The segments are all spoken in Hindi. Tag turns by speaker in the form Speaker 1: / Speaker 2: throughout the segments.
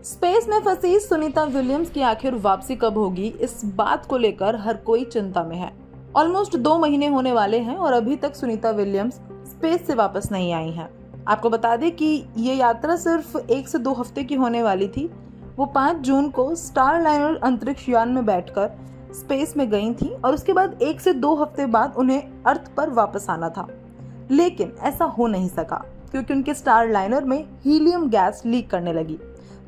Speaker 1: स्पेस में फंसी सुनीता विलियम्स की आखिर वापसी कब होगी, इस बात को लेकर हर कोई चिंता में है। ऑलमोस्ट 2 महीने होने वाले हैं और अभी तक सुनीता विलियम्स स्पेस से वापस नहीं आई हैं। आपको बता दें कि ये यात्रा सिर्फ 1 से 2 हफ्ते की होने वाली थी। वो 5 जून को स्टारलाइनर अंतरिक्ष यान में बैठकर स्पेस में गई थी और उसके बाद 1 से 2 हफ्ते बाद उन्हें अर्थ पर वापस आना था, लेकिन ऐसा हो नहीं सका क्योंकि उनके स्टारलाइनर में हीलियम गैस लीक करने लगी,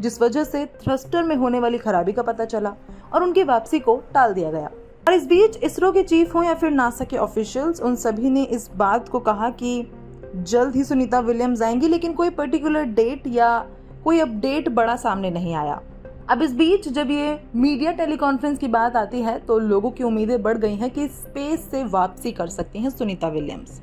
Speaker 1: जिस वजह से थ्रस्टर में होने वाली खराबी का पता चला और उनकी वापसी को टाल दिया गया। और इस बीच इसरो के चीफ हो या फिर नासा के ऑफिशियल्स, उन सभी ने इस बात को कहा कि जल्द ही सुनीता विलियम्स आएंगी, लेकिन कोई पर्टिकुलर डेट या कोई अपडेट बड़ा सामने नहीं आया। अब इस बीच जब ये मीडिया टेलीकॉन्फ्रेंस की बात आती है तो लोगों की उम्मीदें बढ़ गई हैं कि स्पेस से वापसी कर सकती हैं सुनीता विलियम्स।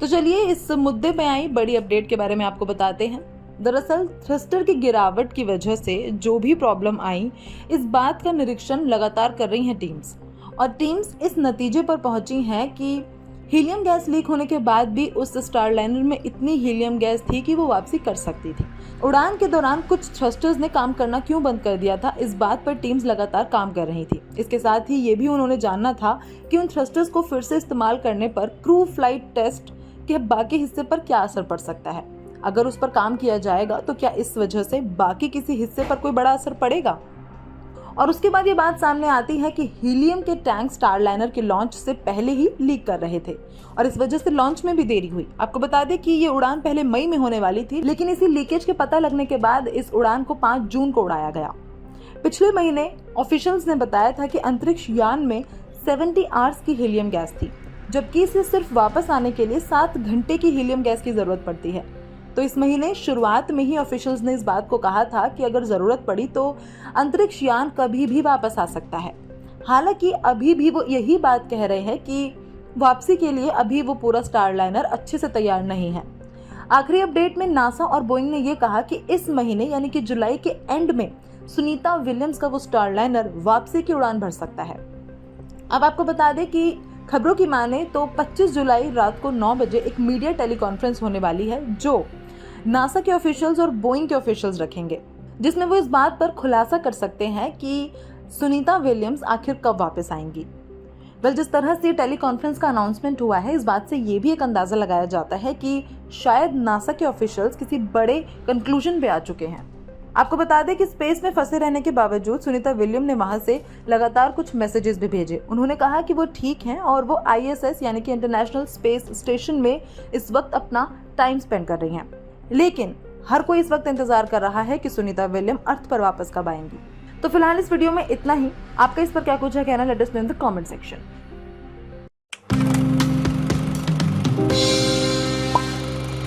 Speaker 1: तो चलिए इस मुद्दे पे आई बड़ी अपडेट के बारे में आपको बताते हैं। दरअसल थ्रस्टर की गिरावट की वजह से जो भी प्रॉब्लम आई, इस बात का निरीक्षण लगातार कर रही हैं टीम्स, और टीम्स इस नतीजे पर पहुंची हैं कि हीलियम गैस लीक होने के बाद भी उस स्टारलाइनर में इतनी हीलियम गैस थी कि वो वापसी कर सकती थी। उड़ान के दौरान कुछ थ्रस्टर्स ने काम करना क्यों बंद कर दिया था, इस बात पर टीम्स लगातार काम कर रही थी। इसके साथ ही ये भी उन्होंने जानना था कि उन थ्रस्टर्स को फिर से इस्तेमाल करने पर क्रू फ्लाइट टेस्ट के बाकी हिस्से पर क्या असर पड़ सकता है। अगर उस पर काम किया जाएगा तो क्या इस वजह से बाकी किसी हिस्से पर कोई बड़ा असर पड़ेगा। और उसके बाद ये बात सामने आती है कि हीलियम के टैंक स्टारलाइनर के लॉन्च से पहले ही लीक कर रहे थे और इस वजह से लॉन्च में भी देरी हुई। आपको बता दें कि ये उड़ान पहले मई में होने वाली थी, लेकिन इसी लीकेज के पता लगने के बाद इस उड़ान को 5 जून को उड़ाया गया। पिछले महीने ऑफिशियल्स ने बताया था कि अंतरिक्ष यान में 70 आवर्स की हीलियम गैस थी, जबकि इसे सिर्फ वापस आने के लिए 7 घंटे की हीलियम गैस की जरूरत पड़ती है। तो इस महीने शुरुआत में ही ऑफिशियल्स ने इस बात को कहा था कि अगर जरूरत पड़ी तो अंतरिक्ष यान कभी भी वापस आ सकता है। हालांकि अभी भी वो यही बात कह रहे हैं कि वापसी के लिए अभी वो पूरा स्टारलाइनर अच्छे से तैयार नहीं है। आखिरी अपडेट में नासा और बोइंग ने ये कहा कि इस महीने यानी कि जुलाई के एंड में सुनीता विलियम्स का वो स्टारलाइनर वापसी की उड़ान भर सकता है। अब आपको बता दें कि खबरों की माने तो 25 जुलाई रात को 9 बजे एक मीडिया टेलीकॉन्फ्रेंस होने वाली है जो नासा के ऑफिशियल्स और बोइंग के ऑफिशियल्स रखेंगे, जिसमें वो इस बात पर खुलासा कर सकते हैं कि सुनीता विलियम्स आखिर कब वापस आएंगी। जिस तरह से टेलीकॉन्फ्रेंस का अनाउंसमेंट हुआ है, इस बात से ये भी एक अंदाजा लगाया जाता है कि शायद नासा के ऑफिशियल्स किसी बड़े कंक्लूजन पे आ चुके हैं। आपको बता दें कि स्पेस में फंसे रहने के बावजूद सुनीता विलियम ने वहां से लगातार कुछ मैसेजेस भी भेजे। उन्होंने कहा कि वो ठीक हैं और वो ISS यानी कि इंटरनेशनल स्पेस स्टेशन में इस वक्त अपना टाइम स्पेंड कर रही हैं। लेकिन हर कोई इस वक्त इंतजार कर रहा है कि सुनीता विलियम अर्थ पर वापस कब आएंगी। तो फिलहाल इस वीडियो में इतना ही। आपका इस पर क्या कुछ है कहना, let us know in the comment section.